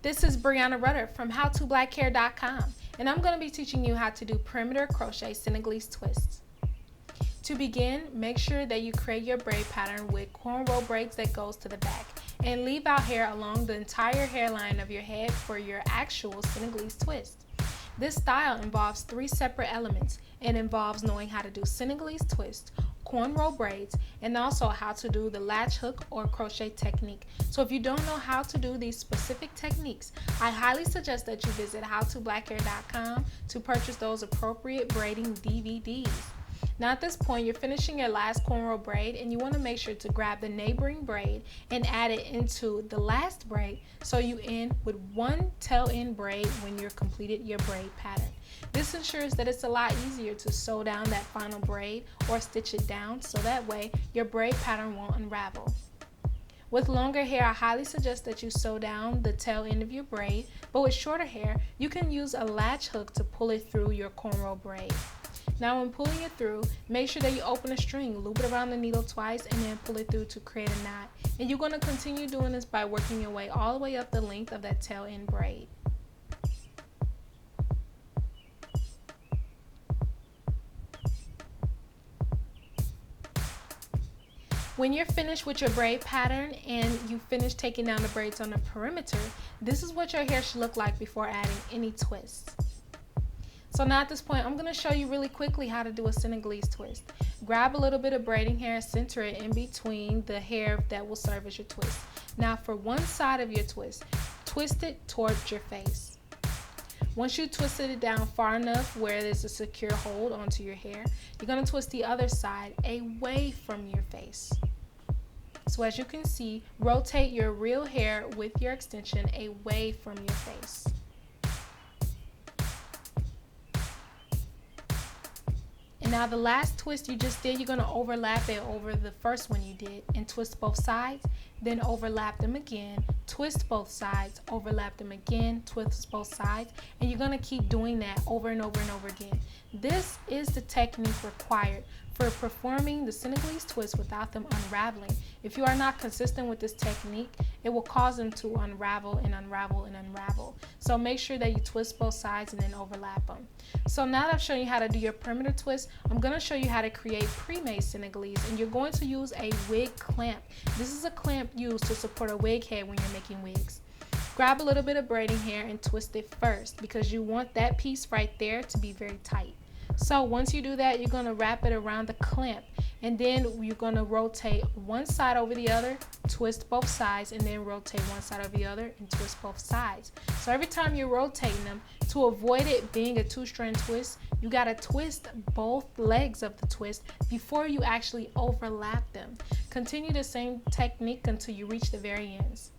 This is Breanna Rutter from howtoblackhair.com, and I'm going to be teaching you how to do perimeter crochet Senegalese twists. To begin, make sure that you create your braid pattern with cornrow braids that goes to the back, and leave out hair along the entire hairline of your head for your actual Senegalese twist. This style involves 3 separate elements. It involves knowing how to do Senegalese twist, cornrow braids, and also how to do the latch hook or crochet technique. So if you don't know how to do these specific techniques, I highly suggest that you visit howtoblackhair.com to purchase those appropriate braiding DVDs. Now at this point, you're finishing your last cornrow braid, and you want to make sure to grab the neighboring braid and add it into the last braid so you end with one tail end braid when you're completed your braid pattern. This ensures that it's a lot easier to sew down that final braid or stitch it down, so that way your braid pattern won't unravel. With longer hair, I highly suggest that you sew down the tail end of your braid, but with shorter hair, you can use a latch hook to pull it through your cornrow braid. Now when pulling it through, make sure that you open a string, loop it around the needle twice, and then pull it through to create a knot. And you're going to continue doing this by working your way all the way up the length of that tail end braid. When you're finished with your braid pattern and you finish taking down the braids on the perimeter, this is what your hair should look like before adding any twists. So now at this point, I'm going to show you really quickly how to do a Senegalese twist. Grab a little bit of braiding hair and center it in between the hair that will serve as your twist. Now for one side of your twist, twist it towards your face. Once you twisted it down far enough where there's a secure hold onto your hair, you're going to twist the other side away from your face. So as you can see, rotate your real hair with your extension away from your face. And now the last twist you just did, you're going to overlap it over the first one you did and twist both sides, then overlap them again, twist both sides, overlap them again, twist both sides, and you're going to keep doing that over and over and over again. This is the technique required for performing the Senegalese twist without them unraveling. If you are not consistent with this technique, it will cause them to unravel and unravel and unravel. So make sure that you twist both sides and then overlap them. So now that I've shown you how to do your perimeter twist, I'm going to show you how to create pre-made Senegalese, and you're going to use a wig clamp. This is a clamp used to support a wig head when you're making wigs. Grab a little bit of braiding hair and twist it first because you want that piece right there to be very tight. So once you do that, you're going to wrap it around the clamp, and then you're going to rotate one side over the other, twist both sides, and then rotate one side over the other and twist both sides. So every time you're rotating them, to avoid it being a 2-strand twist, you got to twist both legs of the twist before you actually overlap them. Continue the same technique until you reach the very ends.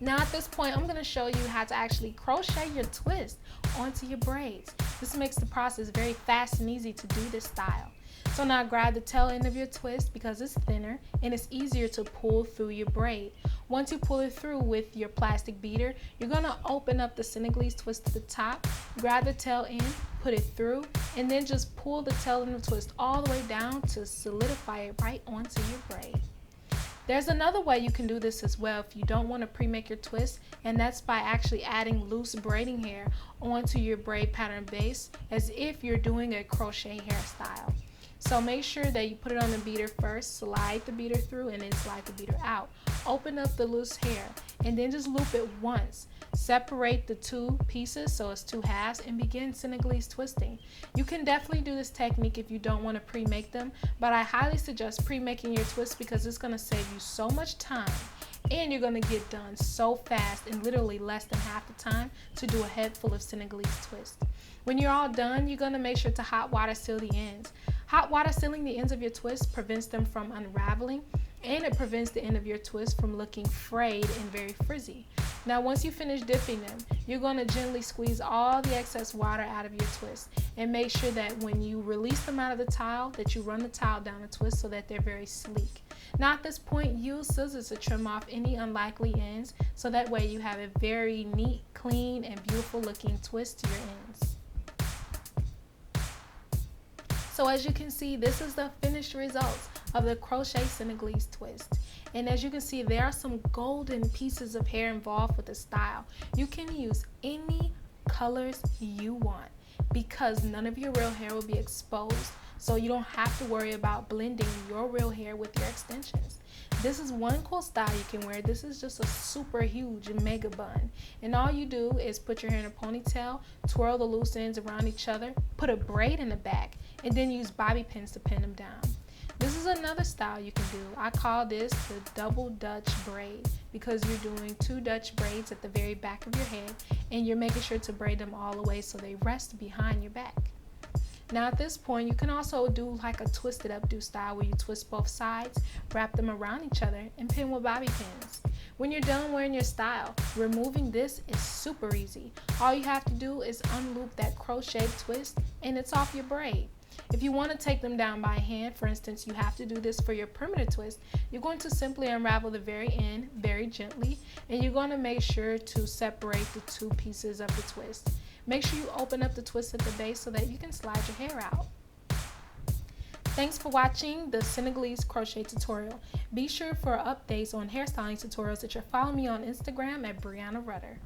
Now at this point, I'm going to show you how to actually crochet your twist onto your braids. This makes the process very fast and easy to do this style. So now grab the tail end of your twist because it's thinner and it's easier to pull through your braid. Once you pull it through with your plastic beater, you're going to open up the Senegalese twist to the top, grab the tail end, put it through, and then just pull the tail end of the twist all the way down to solidify it right onto your braid. There's another way you can do this as well if you don't want to pre-make your twist, and that's by actually adding loose braiding hair onto your braid pattern base as if you're doing a crochet hairstyle. So make sure that you put it on the beater first, slide the beater through, and then slide the beater out. Open up the loose hair and then just loop it once. Separate the 2 pieces so it's 2 halves and begin Senegalese twisting. You can definitely do this technique if you don't want to pre-make them, but I highly suggest pre-making your twists because it's going to save you so much time and you're going to get done so fast in literally less than half the time to do a head full of Senegalese twists. When you're all done, you're going to make sure to hot water seal the ends. Hot water sealing the ends of your twist prevents them from unraveling, and it prevents the end of your twist from looking frayed and very frizzy. Now once you finish dipping them, you're going to gently squeeze all the excess water out of your twist, and make sure that when you release them out of the towel that you run the towel down the twist so that they're very sleek. Now at this point, use scissors to trim off any unlikely ends so that way you have a very neat, clean, and beautiful looking twist to your ends. So as you can see, this is the finished results of the crochet Senegalese twist. And as you can see, there are some golden pieces of hair involved with the style. You can use any colors you want because none of your real hair will be exposed, so you don't have to worry about blending your real hair with your extensions. This is one cool style you can wear. This is just a super huge mega bun, and all you do is put your hair in a ponytail, twirl the loose ends around each other, put a braid in the back, and then use bobby pins to pin them down. This is another style you can do. I call this the double Dutch braid because you're doing 2 Dutch braids at the very back of your head, and you're making sure to braid them all the way so they rest behind your back. Now at this point, you can also do like a twisted updo style where you twist both sides, wrap them around each other, and pin with bobby pins. When you're done wearing your style, removing this is super easy. All you have to do is unloop that crochet twist and it's off your braid. If you want to take them down by hand, for instance, you have to do this for your perimeter twist, you're going to simply unravel the very end very gently, and you're going to make sure to separate the 2 pieces of the twist. Make sure you open up the twist at the base so that you can slide your hair out. Thanks for watching the Senegalese crochet tutorial. Be sure for updates on hairstyling tutorials that you're following me on Instagram at Breanna Rutter.